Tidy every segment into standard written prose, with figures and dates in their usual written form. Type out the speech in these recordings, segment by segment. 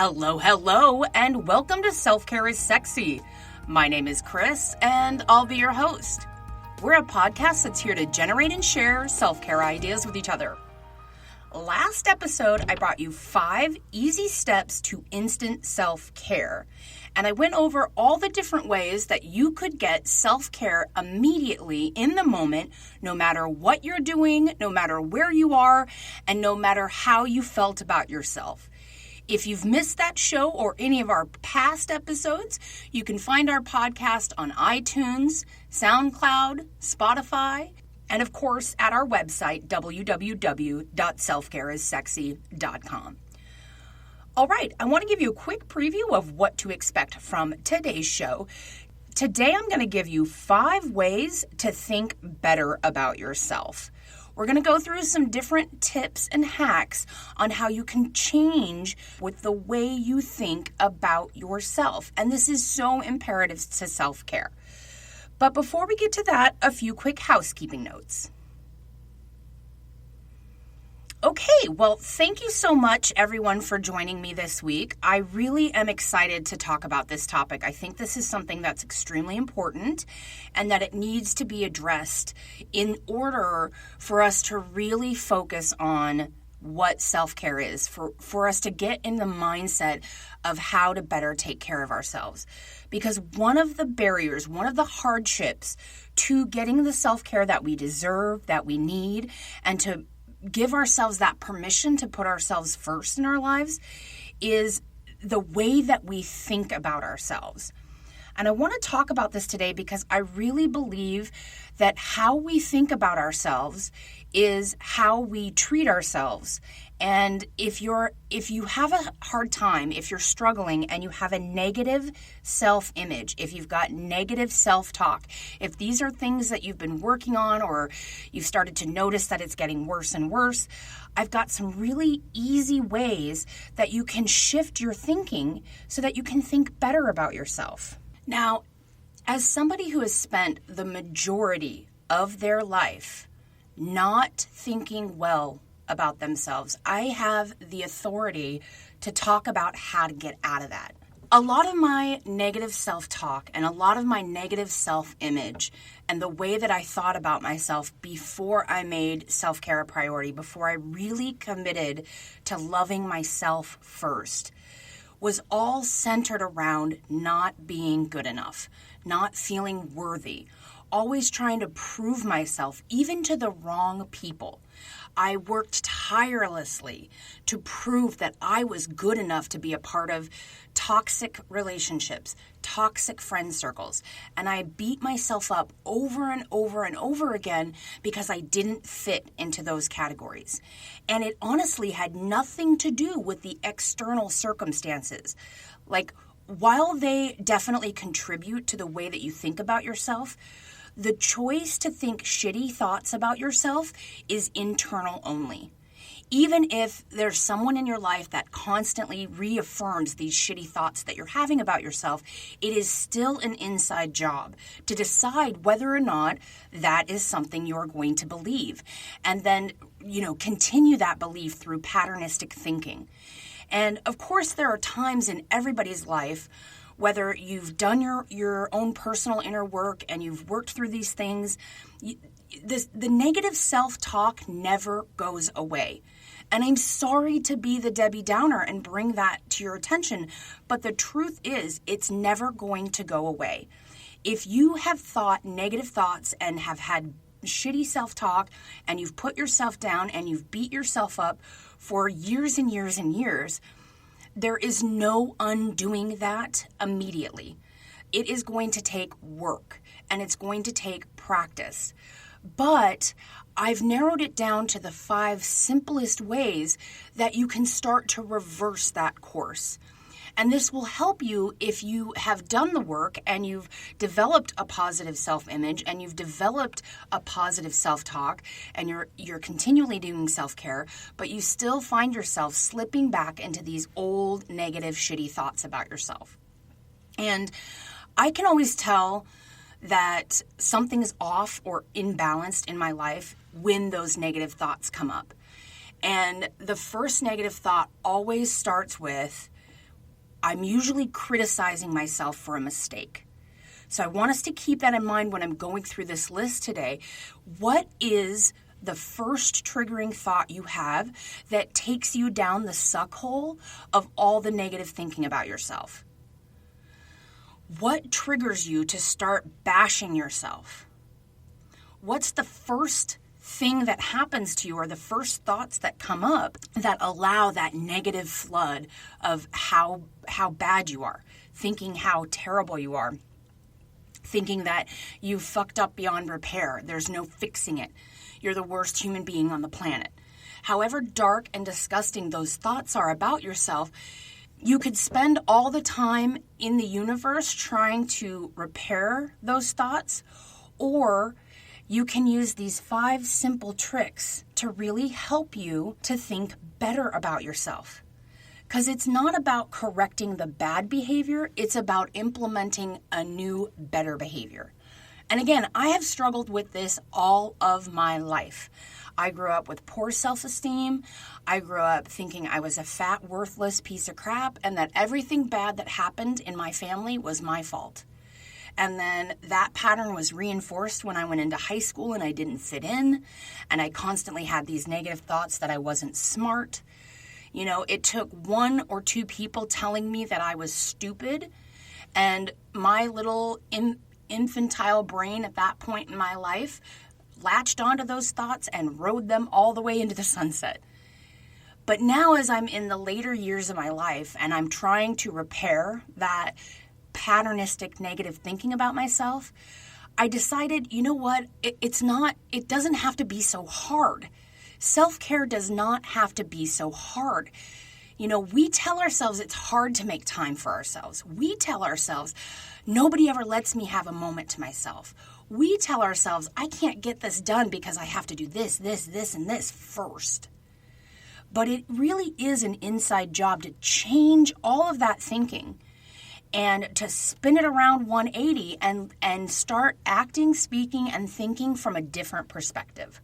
Hello, and welcome to Self-Care is Sexy. My name is Chris, and I'll be your host. We're a podcast that's here to generate and share self-care ideas with each other. Last episode, I brought you 5 easy steps to instant self-care, and I went over all the different ways that you could get self-care immediately in the moment, no matter what you're doing, no matter where you are, and no matter how you felt about yourself. If you've missed that show or any of our past episodes, you can find our podcast on iTunes, SoundCloud, Spotify, and of course at our website, www.selfcareissexy.com. All right, I want to give you a quick preview of what to expect from today's show. Today I'm going to give you 5 ways to think better about yourself. We're going to go through some different tips and hacks on how you can change with the way you think about yourself. And this is so imperative to self-care. But before we get to that, a few quick housekeeping notes. Okay, well, thank you so much, everyone, for joining me this week. I really am excited to talk about this topic. I think this is something that's extremely important and that it needs to be addressed in order for us to really focus on what self-care is, for us to get in the mindset of how to better take care of ourselves. Because one of the barriers, one of the hardships to getting the self-care that we deserve, that we need, and to give ourselves that permission to put ourselves first in our lives is the way that we think about ourselves. And I want to talk about this today because I really believe that how we think about ourselves is how we treat ourselves. And if you have a hard time, if you're struggling and you have a negative self-image, if you've got negative self-talk, if these are things that you've been working on or you've started to notice that it's getting worse and worse, I've got some really easy ways that you can shift your thinking so that you can think better about yourself. Now, as somebody who has spent the majority of their life not thinking well about themselves, I have the authority to talk about how to get out of that. A lot of my negative self-talk and a lot of my negative self-image and the way that I thought about myself before I made self-care a priority, before I really committed to loving myself first, was all centered around not being good enough, not feeling worthy, always trying to prove myself, even to the wrong people. I worked tirelessly to prove that I was good enough to be a part of toxic relationships, toxic friend circles, and I beat myself up over and over and over again because I didn't fit into those categories. And it honestly had nothing to do with the external circumstances. Like, while they definitely contribute to the way that you think about yourself, the choice to think shitty thoughts about yourself is internal only. Even if there's someone in your life that constantly reaffirms these shitty thoughts that you're having about yourself, it is still an inside job to decide whether or not that is something you're going to believe. And then, continue that belief through patternistic thinking. And of course, there are times in everybody's life, whether you've done your own personal inner work and you've worked through these things, the negative self-talk never goes away. And I'm sorry to be the Debbie Downer and bring that to your attention, but the truth is it's never going to go away. If you have thought negative thoughts and have had shitty self-talk and you've put yourself down and you've beat yourself up for years and years and years, there is no undoing that immediately. It is going to take work and it's going to take practice. But I've narrowed it down to the 5 simplest ways that you can start to reverse that course. And this will help you if you have done the work and you've developed a positive self-image and you've developed a positive self-talk and you're continually doing self-care, but you still find yourself slipping back into these old negative, shitty thoughts about yourself. And I can always tell that something's off or imbalanced in my life when those negative thoughts come up. And the first negative thought always starts with, I'm usually criticizing myself for a mistake. So I want us to keep that in mind when I'm going through this list today. What is the first triggering thought you have that takes you down the suck hole of all the negative thinking about yourself? What triggers you to start bashing yourself? What's the first thing that happens to you, or the first thoughts that come up that allow that negative flood of how bad you are, thinking how terrible you are, thinking that you fucked up beyond repair, there's no fixing it, you're the worst human being on the planet. However dark and disgusting those thoughts are about yourself, you could spend all the time in the universe trying to repair those thoughts, or you can use these 5 simple tricks to really help you to think better about yourself. Because it's not about correcting the bad behavior, it's about implementing a new, better behavior. And again, I have struggled with this all of my life. I grew up with poor self-esteem. I grew up thinking I was a fat, worthless piece of crap, and that everything bad that happened in my family was my fault. And then that pattern was reinforced when I went into high school and I didn't fit in. And I constantly had these negative thoughts that I wasn't smart. You know, it took 1 or 2 people telling me that I was stupid. And my little infantile brain at that point in my life latched onto those thoughts and rode them all the way into the sunset. But now as I'm in the later years of my life and I'm trying to repair that patternistic negative thinking about myself, I decided, you know what, it doesn't have to be so hard. Self-care does not have to be so hard. You know, we tell ourselves it's hard to make time for ourselves. We tell ourselves, nobody ever lets me have a moment to myself. We tell ourselves, I can't get this done because I have to do this, and this first. But it really is an inside job to change all of that thinking and to spin it around 180 and start acting, speaking, and thinking from a different perspective.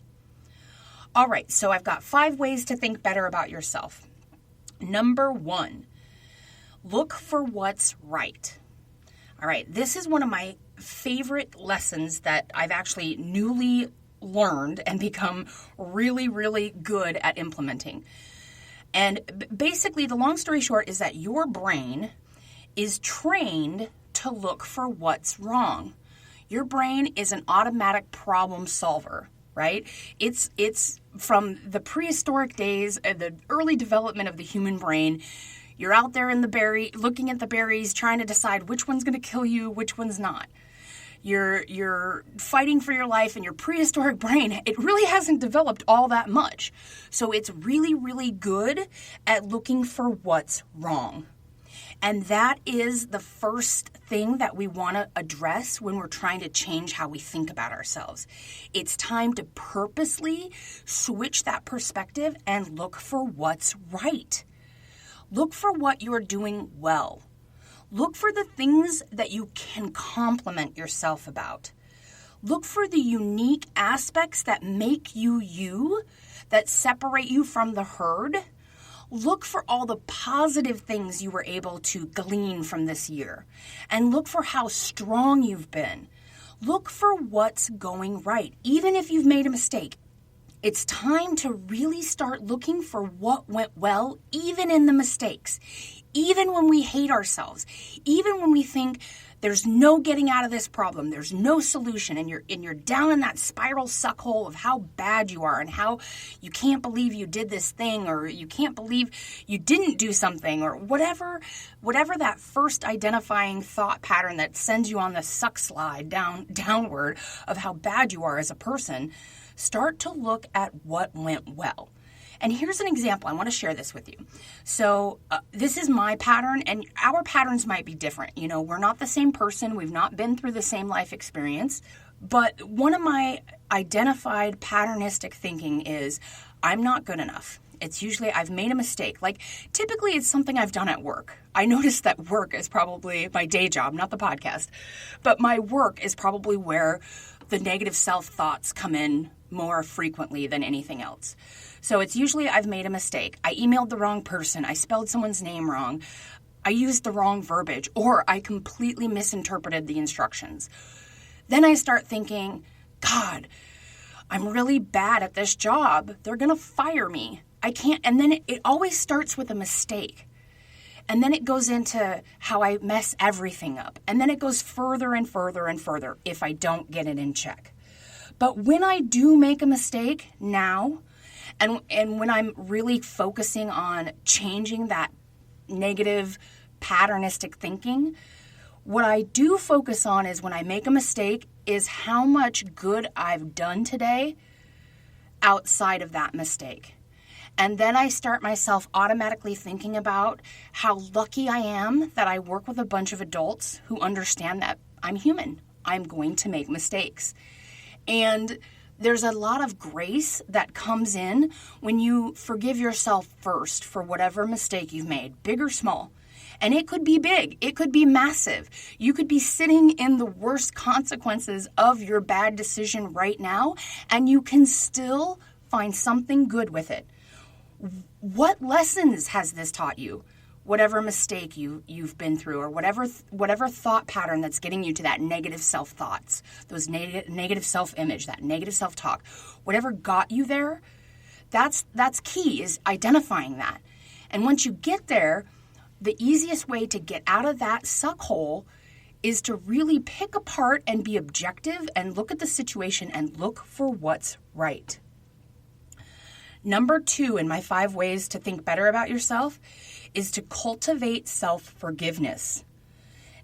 All right, so I've got 5 ways to think better about yourself. Number 1, look for what's right. All right, this is one of my favorite lessons that I've actually newly learned and become really, really good at implementing. And basically, the long story short is that your brain is trained to look for what's wrong. Your brain is an automatic problem solver, right? It's from the prehistoric days, the early development of the human brain. You're out there in the looking at the berries, trying to decide which one's going to kill you, which one's not. You're fighting for your life, and your prehistoric brain, it really hasn't developed all that much. So it's really, really good at looking for what's wrong. And that is the first thing that we want to address when we're trying to change how we think about ourselves. It's time to purposely switch that perspective and look for what's right. Look for what you're doing well. Look for the things that you can compliment yourself about. Look for the unique aspects that make you you, that separate you from the herd. Look for all the positive things you were able to glean from this year. And look for how strong you've been. Look for what's going right, even if you've made a mistake. It's time to really start looking for what went well, even in the mistakes, even when we hate ourselves, even when we think there's no getting out of this problem, there's no solution, and you're down in that spiral suck hole of how bad you are and how you can't believe you did this thing, or you can't believe you didn't do something, or whatever that first identifying thought pattern that sends you on the suck slide downward of how bad you are as a person. Start to look at what went well. And here's an example. I want to share this with you. So this is my pattern, and our patterns might be different. You know, we're not the same person. We've not been through the same life experience. But one of my identified patternistic thinking is, I'm not good enough. It's usually I've made a mistake. Like, typically it's something I've done at work. I noticed that work is probably my day job, not the podcast. But my work is probably where the negative self-thoughts come in more frequently than anything else. So it's usually I've made a mistake. I emailed the wrong person. I spelled someone's name wrong. I used the wrong verbiage, or I completely misinterpreted the instructions. Then I start thinking, God, I'm really bad at this job. They're going to fire me. I can't. And then it always starts with a mistake. And then it goes into how I mess everything up. And then it goes further and further and further if I don't get it in check. But when I do make a mistake now, and when I'm really focusing on changing that negative patternistic thinking, what I do focus on is when I make a mistake is how much good I've done today outside of that mistake. And then I start myself automatically thinking about how lucky I am that I work with a bunch of adults who understand that I'm human. I'm going to make mistakes. And there's a lot of grace that comes in when you forgive yourself first for whatever mistake you've made, big or small. And it could be big. It could be massive. You could be sitting in the worst consequences of your bad decision right now, and you can still find something good with it. What lessons has this taught you? Whatever mistake you've been through, or whatever thought pattern that's getting you to that negative self-thoughts, those negative self-image, that negative self-talk, whatever got you there, that's key, is identifying that. And once you get there, the easiest way to get out of that suck hole is to really pick apart and be objective and look at the situation and look for what's right. Number 2 in my 5 ways to think better about yourself is to cultivate self-forgiveness.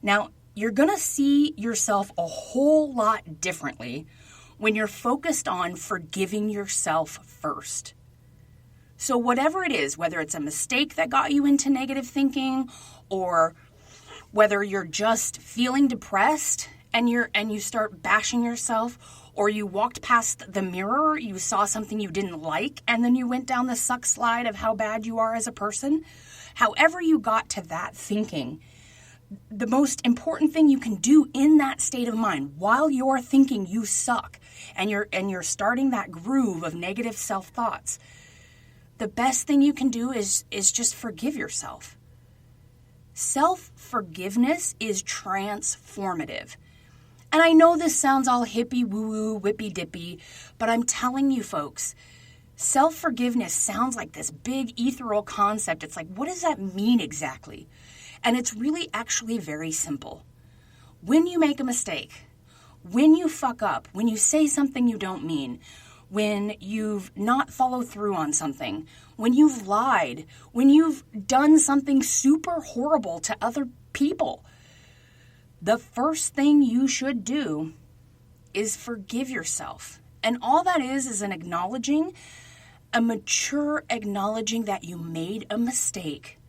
Now, you're going to see yourself a whole lot differently when you're focused on forgiving yourself first. So whatever it is, whether it's a mistake that got you into negative thinking, or whether you're just feeling depressed and you start bashing yourself, or you walked past the mirror, you saw something you didn't like, and then you went down the suck slide of how bad you are as a person. However you got to that thinking, the most important thing you can do in that state of mind, while you're thinking you suck and you're starting that groove of negative self-thoughts, the best thing you can do is just forgive yourself. Self-forgiveness is transformative. And I know this sounds all hippie, woo-woo, whippy-dippy, but I'm telling you folks, self-forgiveness sounds like this big ethereal concept. It's like, what does that mean exactly? And it's really actually very simple. When you make a mistake, when you fuck up, when you say something you don't mean, when you've not followed through on something, when you've lied, when you've done something super horrible to other people, the first thing you should do is forgive yourself. And all that is an acknowledging, a mature acknowledging that you made a mistake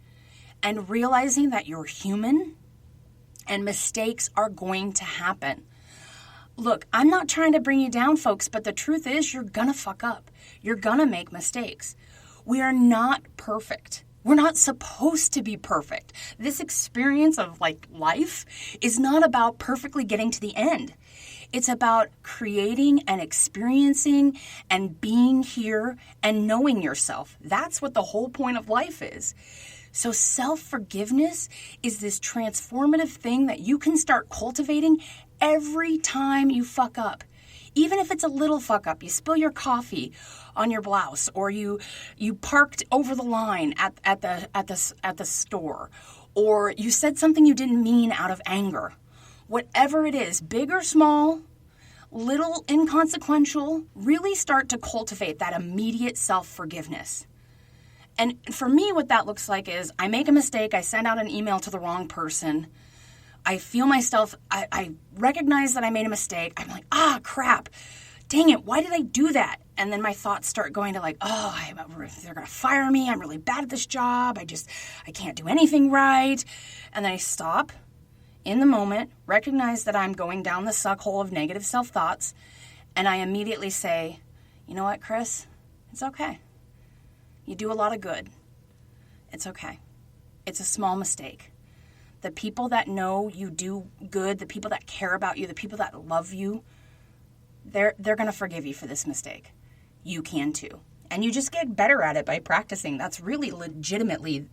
and realizing that you're human and mistakes are going to happen. Look, I'm not trying to bring you down, folks, but the truth is you're gonna fuck up. You're gonna make mistakes. We are not perfect. We're not supposed to be perfect. This experience of life is not about perfectly getting to the end. It's about creating and experiencing and being here and knowing yourself. That's what the whole point of life is. So self-forgiveness is this transformative thing that you can start cultivating every time you fuck up. Even if it's a little fuck up, you spill your coffee on your blouse, or you parked over the line at the store, or you said something you didn't mean out of anger. Whatever it is, big or small, little inconsequential, really start to cultivate that immediate self-forgiveness. And for me, what that looks like is I make a mistake, I send out an email to the wrong person, I feel myself, I recognize that I made a mistake. I'm like, crap, dang it, why did I do that? And then my thoughts start going to they're going to fire me. I'm really bad at this job. I can't do anything right. And then I stop in the moment, recognize that I'm going down the suck hole of negative self-thoughts, and I immediately say, you know what, Chris? It's okay. You do a lot of good. It's okay. It's a small mistake. The people that know you do good, the people that care about you, the people that love you, they're going to forgive you for this mistake. You can too. And you just get better at it by practicing. That's really legitimately